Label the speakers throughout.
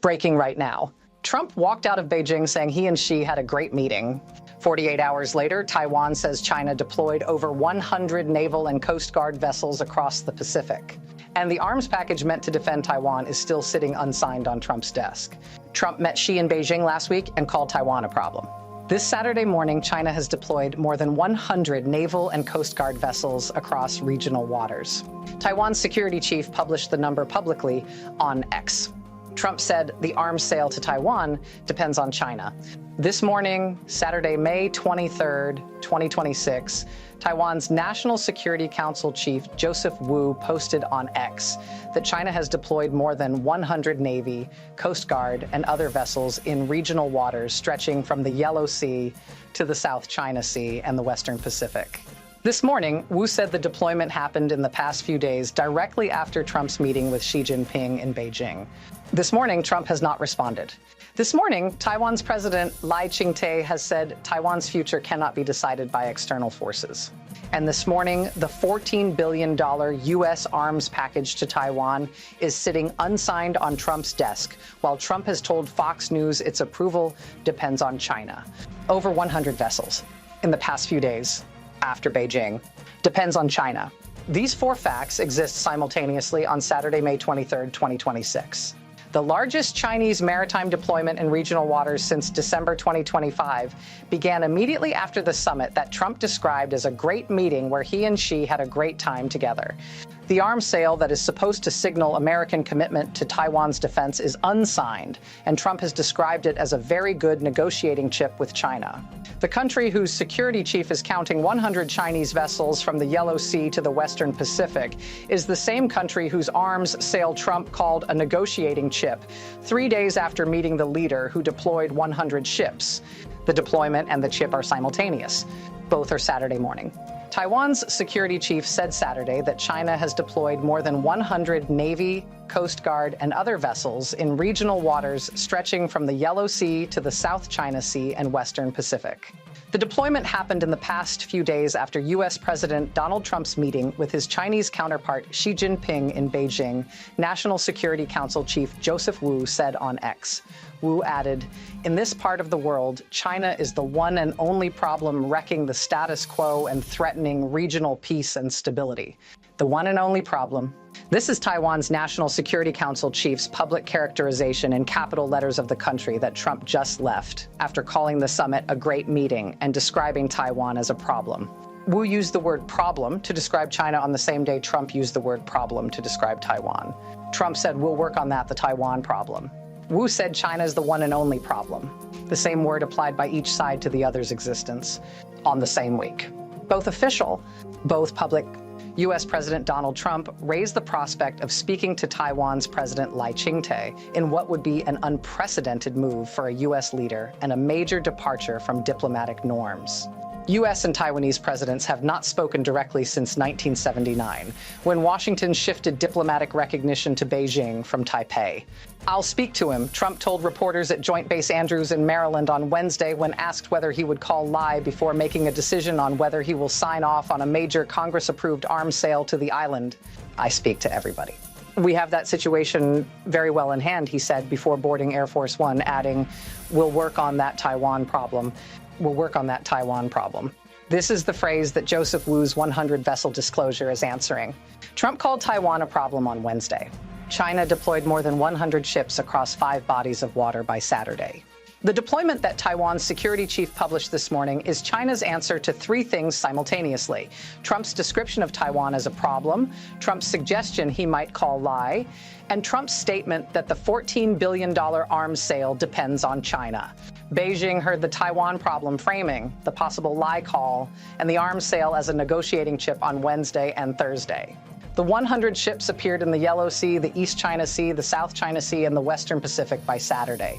Speaker 1: Breaking right now. Trump walked out of Beijing saying he and Xi had a great meeting. 48 hours later, Taiwan says China deployed over 100 naval and Coast Guard vessels across the Pacific. And the arms package meant to defend Taiwan is still sitting unsigned on Trump's desk. Trump met Xi in Beijing last week and called Taiwan a problem. This Saturday morning, China has deployed more than 100 naval and Coast Guard vessels across regional waters. Taiwan's security chief published the number publicly on X. Trump said the arms sale to Taiwan depends on China. This morning, Saturday, May 23rd, 2026, Taiwan's National Security Council chief Joseph Wu posted on X that China has deployed more than 100 Navy, Coast Guard, and other vessels in regional waters stretching from the Yellow Sea to the South China Sea and the Western Pacific. This morning, Wu said the deployment happened in the past few days directly after Trump's meeting with Xi Jinping in Beijing. This morning, Trump has not responded. This morning, Taiwan's President Lai Ching-te has said Taiwan's future cannot be decided by external forces. And this morning, the $14 billion U.S. arms package to Taiwan is sitting unsigned on Trump's desk, while Trump has told Fox News its approval depends on China. Over 100 vessels in the past few days after Beijing depends on China. These four facts exist simultaneously on Saturday, May 23rd, 2026. The largest Chinese maritime deployment in regional waters since December 2025 began immediately after the summit that Trump described as a great meeting where he and Xi had a great time together. The arms sale that is supposed to signal American commitment to Taiwan's defense is unsigned, and Trump has described it as a very good negotiating chip with China. The country whose security chief is counting 100 Chinese vessels from the Yellow Sea to the Western Pacific is the same country whose arms sale Trump called a negotiating chip 3 days after meeting the leader who deployed 100 ships. The deployment and the chip are simultaneous. Both are Saturday morning. Taiwan's security chief said Saturday that China has deployed more than 100 Navy, Coast Guard, and other vessels in regional waters stretching from the Yellow Sea to the South China Sea and Western Pacific. The deployment happened in the past few days after U.S. President Donald Trump's meeting with his Chinese counterpart Xi Jinping in Beijing, National Security Council Chief Joseph Wu said on X. Wu added, "In this part of the world, China is the one and only problem wrecking the status quo and threatening regional peace and stability. The one and only problem." This is Taiwan's National Security Council chief's public characterization in capital letters of the country that Trump just left after calling the summit a great meeting and describing Taiwan as a problem. Wu used the word problem to describe China on the same day Trump used the word problem to describe Taiwan. Trump said, "We'll work on that, the Taiwan problem." Wu said China is the one and only problem, the same word applied by each side to the other's existence on the same week. Both official, both public. U.S. President Donald Trump raised the prospect of speaking to Taiwan's President Lai Ching-te in what would be an unprecedented move for a U.S. leader and a major departure from diplomatic norms. U.S. and Taiwanese presidents have not spoken directly since 1979, when Washington shifted diplomatic recognition to Beijing from Taipei. "I'll speak to him," Trump told reporters at Joint Base Andrews in Maryland on Wednesday when asked whether he would call Lai before making a decision on whether he will sign off on a major Congress-approved arms sale to the island. "I speak to everybody." "We have that situation very well in hand," he said before boarding Air Force One, adding, "We'll work on that Taiwan problem. We'll work on that Taiwan problem." This is the phrase that Joseph Wu's 100-vessel disclosure is answering. Trump called Taiwan a problem on Wednesday. China deployed more than 100 ships across 5 bodies of water by Saturday. The deployment that Taiwan's security chief published this morning is China's answer to 3 things simultaneously: Trump's description of Taiwan as a problem, Trump's suggestion he might call Lai, and Trump's statement that the $14 billion arms sale depends on China. Beijing heard the Taiwan problem framing, the possible Lai call, and the arms sale as a negotiating chip on Wednesday and Thursday. The 100 ships appeared in the Yellow Sea, the East China Sea, the South China Sea, and the Western Pacific by Saturday.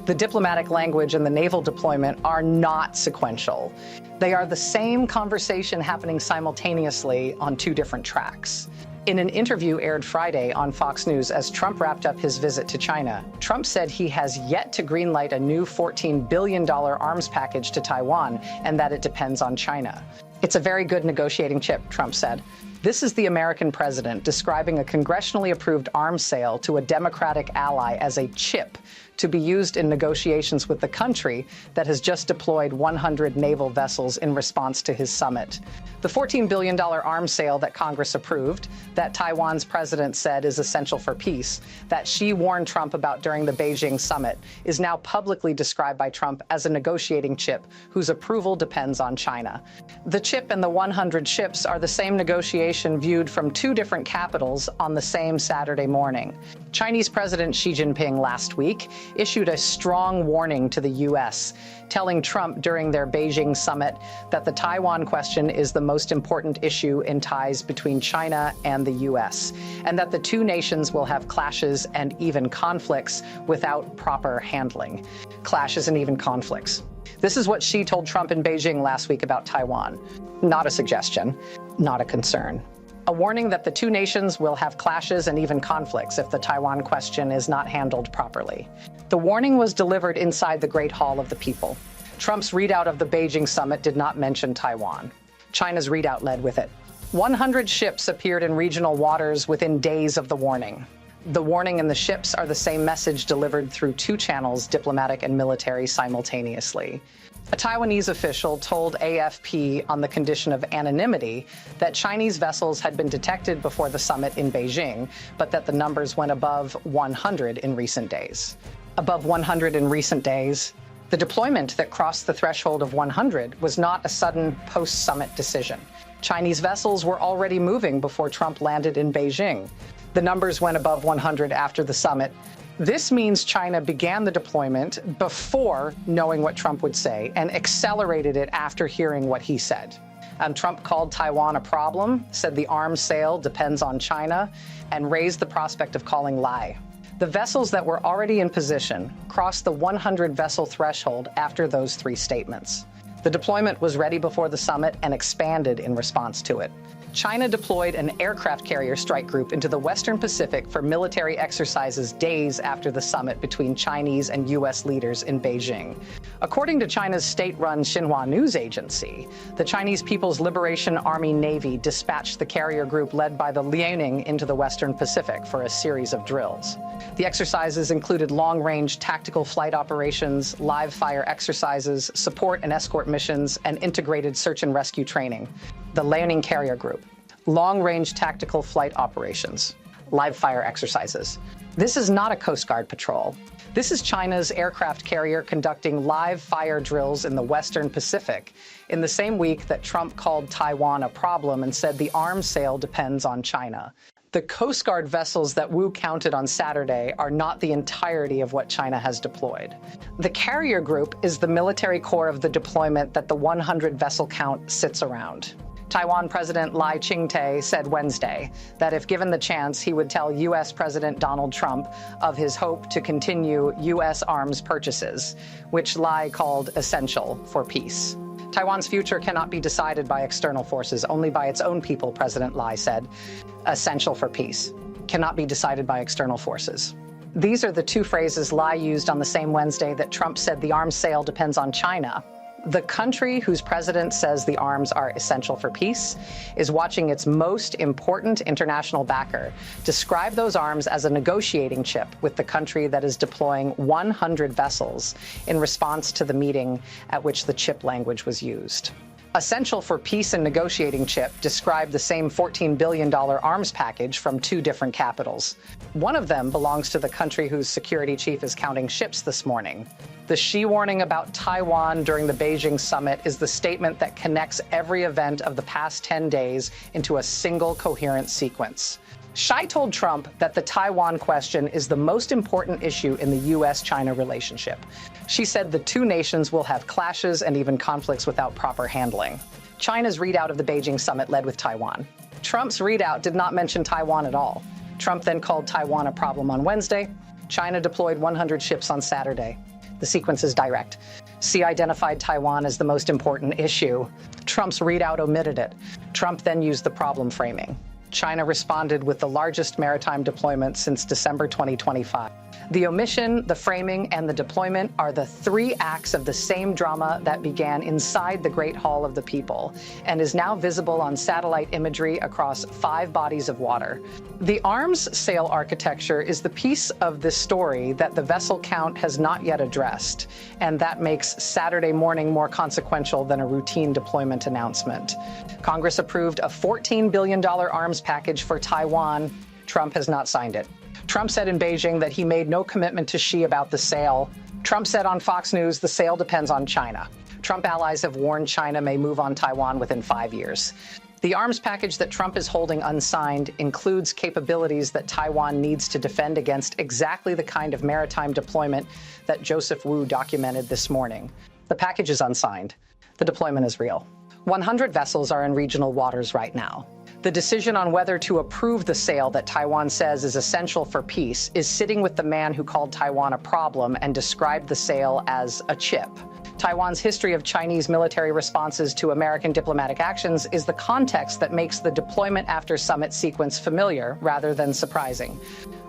Speaker 1: The diplomatic language and the naval deployment are not sequential. They are the same conversation happening simultaneously on 2 different tracks. In an interview aired Friday on Fox News as Trump wrapped up his visit to China, Trump said he has yet to greenlight a new $14 billion arms package to Taiwan and that it depends on China. "It's a very good negotiating chip," Trump said. This is the American president describing a congressionally approved arms sale to a Democratic ally as a chip to be used in negotiations with the country that has just deployed 100 naval vessels in response to his summit. The $14 billion arms sale that Congress approved, that Taiwan's president said is essential for peace, that she warned Trump about during the Beijing summit, is now publicly described by Trump as a negotiating chip whose approval depends on China. The chip and the 100 ships are the same negotiation viewed from two different capitals on the same Saturday morning. Chinese President Xi Jinping last week issued a strong warning to the U.S., telling Trump during their Beijing summit that the Taiwan question is the most important issue in ties between China and the U.S., and that the two nations will have clashes and even conflicts without proper handling. Clashes and even conflicts. This is what Xi told Trump in Beijing last week about Taiwan. Not a suggestion, not a concern. A warning that the two nations will have clashes and even conflicts if the Taiwan question is not handled properly. The warning was delivered inside the Great Hall of the People. Trump's readout of the Beijing summit did not mention Taiwan. China's readout led with it. 100 ships appeared in regional waters within days of the warning. The warning and the ships are the same message delivered through two channels, diplomatic and military, simultaneously. A Taiwanese official told AFP on the condition of anonymity that Chinese vessels had been detected before the summit in Beijing, but that the numbers went above 100 in recent days. Above 100 in recent days. The deployment that crossed the threshold of 100 was not a sudden post-summit decision. Chinese vessels were already moving before Trump landed in Beijing. The numbers went above 100 after the summit. This means China began the deployment before knowing what Trump would say and accelerated it after hearing what he said. Trump called Taiwan a problem, said the arms sale depends on China, and raised the prospect of calling lie. The vessels that were already in position crossed the 100-vessel threshold after those three statements. The deployment was ready before the summit and expanded in response to it. China deployed an aircraft carrier strike group into the Western Pacific for military exercises days after the summit between Chinese and U.S. leaders in Beijing. According to China's state-run Xinhua news agency, the Chinese People's Liberation Army Navy dispatched the carrier group led by the Liaoning into the Western Pacific for a series of drills. The exercises included long-range tactical flight operations, live-fire exercises, support and escort missions, and integrated search and rescue training. The Liaoning carrier group. Long-range tactical flight operations, live-fire exercises. This is not a Coast Guard patrol. This is China's aircraft carrier conducting live-fire drills in the Western Pacific in the same week that Trump called Taiwan a problem and said the arms sale depends on China. The Coast Guard vessels that Wu counted on Saturday are not the entirety of what China has deployed. The carrier group is the military core of the deployment that the 100-vessel count sits around. Taiwan President Lai Ching-te said Wednesday that if given the chance, he would tell U.S. President Donald Trump of his hope to continue U.S. arms purchases, which Lai called essential for peace. Taiwan's future cannot be decided by external forces, only by its own people, President Lai said. Essential for peace. Cannot be decided by external forces. These are the two phrases Lai used on the same Wednesday that Trump said the arms sale depends on China. The country whose president says the arms are essential for peace is watching its most important international backer describe those arms as a negotiating chip with the country that is deploying 100 vessels in response to the meeting at which the chip language was used. Essential for peace and negotiating chip described the same $14 billion arms package from two different capitals. One of them belongs to the country whose security chief is counting ships this morning. The Xi warning about Taiwan during the Beijing summit is the statement that connects every event of the past 10 days into a single coherent sequence. Xi told Trump that the Taiwan question is the most important issue in the U.S.-China relationship. She said the two nations will have clashes and even conflicts without proper handling. China's readout of the Beijing summit led with Taiwan. Trump's readout did not mention Taiwan at all. Trump then called Taiwan a problem on Wednesday. China deployed 100 ships on Saturday. The sequence is direct. Xi identified Taiwan as the most important issue. Trump's readout omitted it. Trump then used the problem framing. China responded with the largest maritime deployment since December 2025. The omission, the framing, and the deployment are the three acts of the same drama that began inside the Great Hall of the People and is now visible on satellite imagery across 5 bodies of water. The arms sale architecture is the piece of this story that the vessel count has not yet addressed, and that makes Saturday morning more consequential than a routine deployment announcement. Congress approved a $14 billion arms package for Taiwan. Trump has not signed it. Trump said in Beijing that he made no commitment to Xi about the sale. Trump said on Fox News the sale depends on China. Trump allies have warned China may move on Taiwan within 5 years. The arms package that Trump is holding unsigned includes capabilities that Taiwan needs to defend against exactly the kind of maritime deployment that Joseph Wu documented this morning. The package is unsigned. The deployment is real. 100 vessels are in regional waters right now. The decision on whether to approve the sale that Taiwan says is essential for peace is sitting with the man who called Taiwan a problem and described the sale as a chip. Taiwan's history of Chinese military responses to American diplomatic actions is the context that makes the deployment after summit sequence familiar rather than surprising.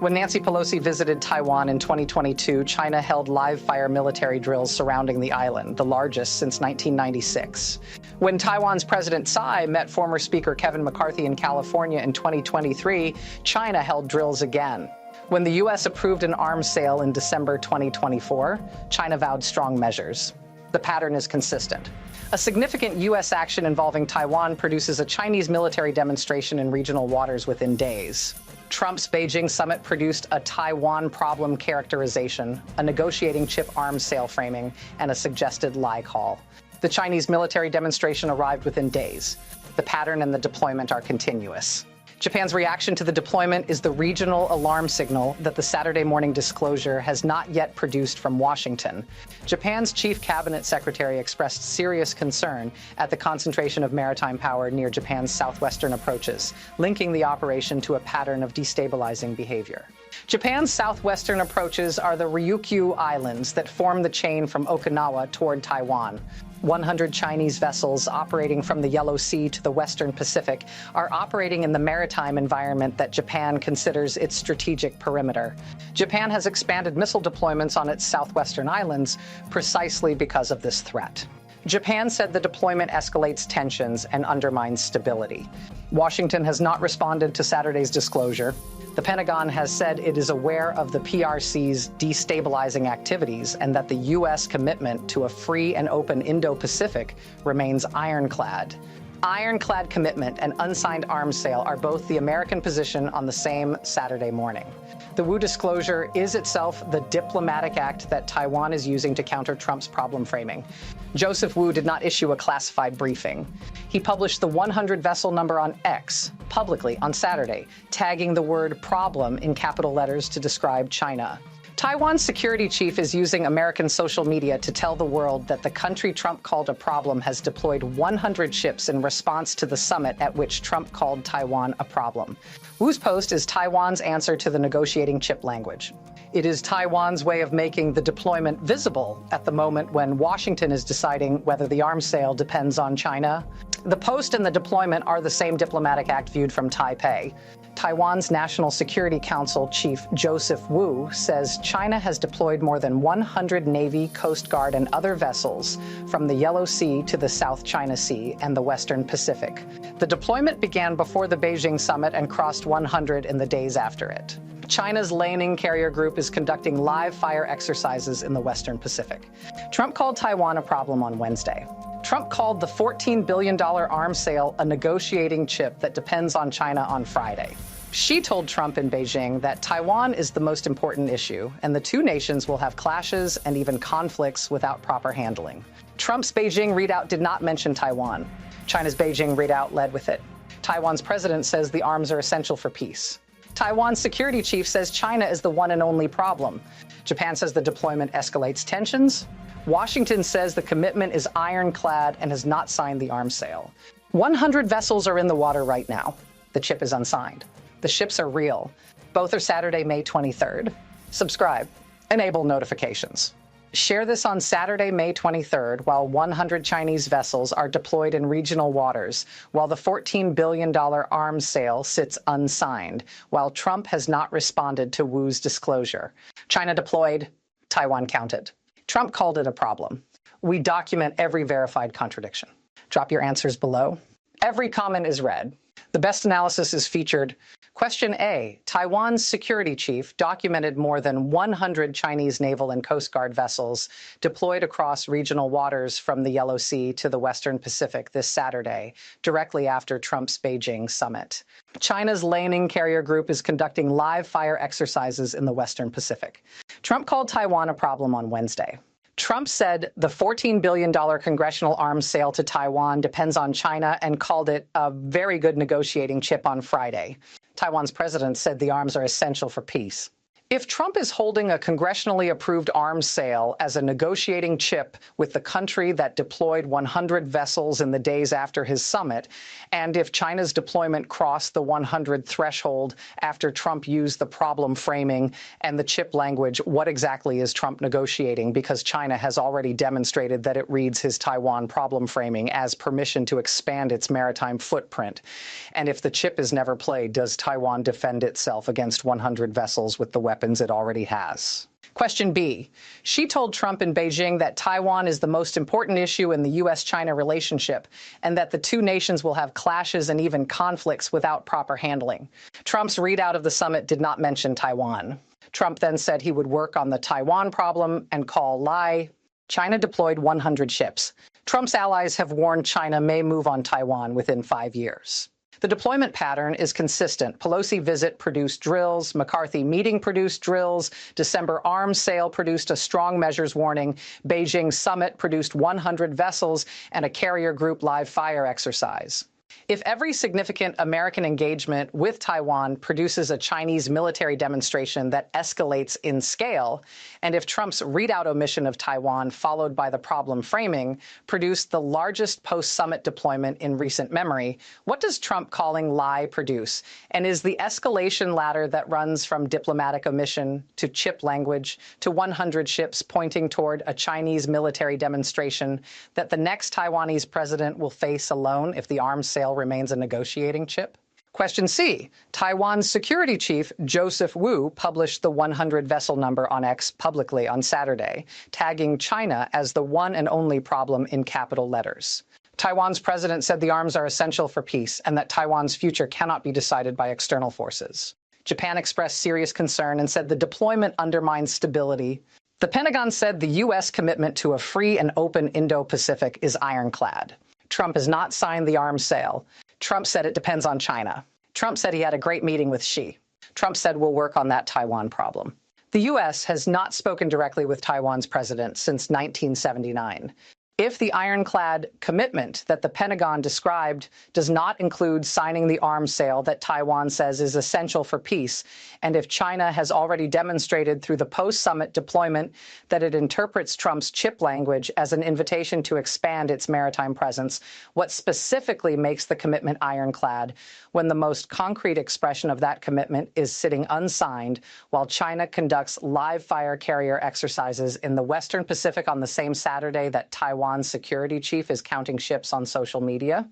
Speaker 1: When Nancy Pelosi visited Taiwan in 2022, China held live-fire military drills surrounding the island, the largest since 1996. When Taiwan's President Tsai met former Speaker Kevin McCarthy in California in 2023, China held drills again. When the U.S. approved an arms sale in December 2024, China vowed strong measures. The pattern is consistent. A significant U.S. action involving Taiwan produces a Chinese military demonstration in regional waters within days. Trump's Beijing summit produced a Taiwan problem characterization, a negotiating chip arms sale framing, and a suggested lie call. The Chinese military demonstration arrived within days. The pattern and the deployment are continuous. Japan's reaction to the deployment is the regional alarm signal that the Saturday morning disclosure has not yet produced from Washington. Japan's chief cabinet secretary expressed serious concern at the concentration of maritime power near Japan's southwestern approaches, linking the operation to a pattern of destabilizing behavior. Japan's southwestern approaches are the Ryukyu Islands that form the chain from Okinawa toward Taiwan. 100 Chinese vessels operating from the Yellow Sea to the Western Pacific are operating in the maritime environment that Japan considers its strategic perimeter. Japan has expanded missile deployments on its southwestern islands precisely because of this threat. Japan said the deployment escalates tensions and undermines stability. Washington has not responded to Saturday's disclosure. The Pentagon has said it is aware of the PRC's destabilizing activities and that the U.S. commitment to a free and open Indo-Pacific remains ironclad. Ironclad commitment and unsigned arms sale are both the American position on the same Saturday morning. The Wu disclosure is itself the diplomatic act that Taiwan is using to counter Trump's problem framing. Joseph Wu did not issue a classified briefing. He published the 100-vessel number on X publicly on Saturday, tagging the word problem in capital letters to describe China. Taiwan's security chief is using American social media to tell the world that the country Trump called a problem has deployed 100 ships in response to the summit at which Trump called Taiwan a problem. Wu's post is Taiwan's answer to the negotiating chip language. It is Taiwan's way of making the deployment visible at the moment when Washington is deciding whether the arms sale depends on China. The post and the deployment are the same diplomatic act viewed from Taipei. Taiwan's National Security Council Chief Joseph Wu says China has deployed more than 100 Navy, Coast Guard, and other vessels from the Yellow Sea to the South China Sea and the Western Pacific. The deployment began before the Beijing summit and crossed 100 in the days after it. China's Liaoning carrier group is conducting live fire exercises in the Western Pacific. Trump called Taiwan a problem on Wednesday. Trump called the $14 billion arms sale a negotiating chip that depends on China on Friday. Xi told Trump in Beijing that Taiwan is the most important issue, and the two nations will have clashes and even conflicts without proper handling. Trump's Beijing readout did not mention Taiwan. China's Beijing readout led with it. Taiwan's president says the arms are essential for peace. Taiwan's security chief says China is the one and only problem. Japan says the deployment escalates tensions. Washington says the commitment is ironclad and has not signed the arms sale. 100 vessels are in the water right now. The chip is unsigned. The ships are real. Both are Saturday, May 23rd. Subscribe. Enable notifications. Share this on Saturday, May 23rd, while 100 Chinese vessels are deployed in regional waters, while the $14 billion arms sale sits unsigned, while Trump has not responded to Wu's disclosure. China deployed, Taiwan counted. Trump called it a problem. We document every verified contradiction. Drop your answers below. Every comment is read. The best analysis is featured. Question A, Taiwan's security chief documented more than 100 Chinese naval and Coast Guard vessels deployed across regional waters from the Yellow Sea to the Western Pacific this Saturday, directly after Trump's Beijing summit. China's Liaoning carrier group is conducting live fire exercises in the Western Pacific. Trump called Taiwan a problem on Wednesday. Trump said the $14 billion congressional arms sale to Taiwan depends on China and called it a very good negotiating chip on Friday. Taiwan's president said the arms are essential for peace. If Trump is holding a congressionally approved arms sale as a negotiating chip with the country that deployed 100 vessels in the days after his summit, and if China's deployment crossed the 100 threshold after Trump used the problem framing and the chip language, what exactly is Trump negotiating? Because China has already demonstrated that it reads his Taiwan problem framing as permission to expand its maritime footprint. And if the chip is never played, does Taiwan defend itself against 100 vessels with the weapons it already has? Question B. Xi told Trump in Beijing that Taiwan is the most important issue in the U.S.-China relationship and that the two nations will have clashes and even conflicts without proper handling. Trump's readout of the summit did not mention Taiwan. Trump then said he would work on the Taiwan problem and call lie. China deployed 100 ships. Trump's allies have warned China may move on Taiwan within 5 years. The deployment pattern is consistent. Pelosi visit produced drills, McCarthy meeting produced drills, December arms sale produced a strong measures warning, Beijing summit produced 100 vessels, and a carrier group live fire exercise. If every significant American engagement with Taiwan produces a Chinese military demonstration that escalates in scale, and if Trump's readout omission of Taiwan, followed by the problem framing, produced the largest post-summit deployment in recent memory, what does Trump calling lie produce? And is the escalation ladder that runs from diplomatic omission to chip language to 100 ships pointing toward a Chinese military demonstration that the next Taiwanese president will face alone if the arms sale remains a negotiating chip? Question C. Taiwan's security chief, Joseph Wu, published the 100-vessel number on X publicly on Saturday, tagging China as the one and only problem in capital letters. Taiwan's president said the arms are essential for peace and that Taiwan's future cannot be decided by external forces. Japan expressed serious concern and said the deployment undermines stability. The Pentagon said the U.S. commitment to a free and open Indo-Pacific is ironclad. Trump has not signed the arms sale. Trump said it depends on China. Trump said he had a great meeting with Xi. Trump said we'll work on that Taiwan problem. The U.S. has not spoken directly with Taiwan's president since 1979. If the ironclad commitment that the Pentagon described does not include signing the arms sale that Taiwan says is essential for peace, and if China has already demonstrated through the post-summit deployment that it interprets Trump's chip language as an invitation to expand its maritime presence, what specifically makes the commitment ironclad when the most concrete expression of that commitment is sitting unsigned while China conducts live fire carrier exercises in the Western Pacific on the same Saturday that Taiwan's security chief is counting ships on social media?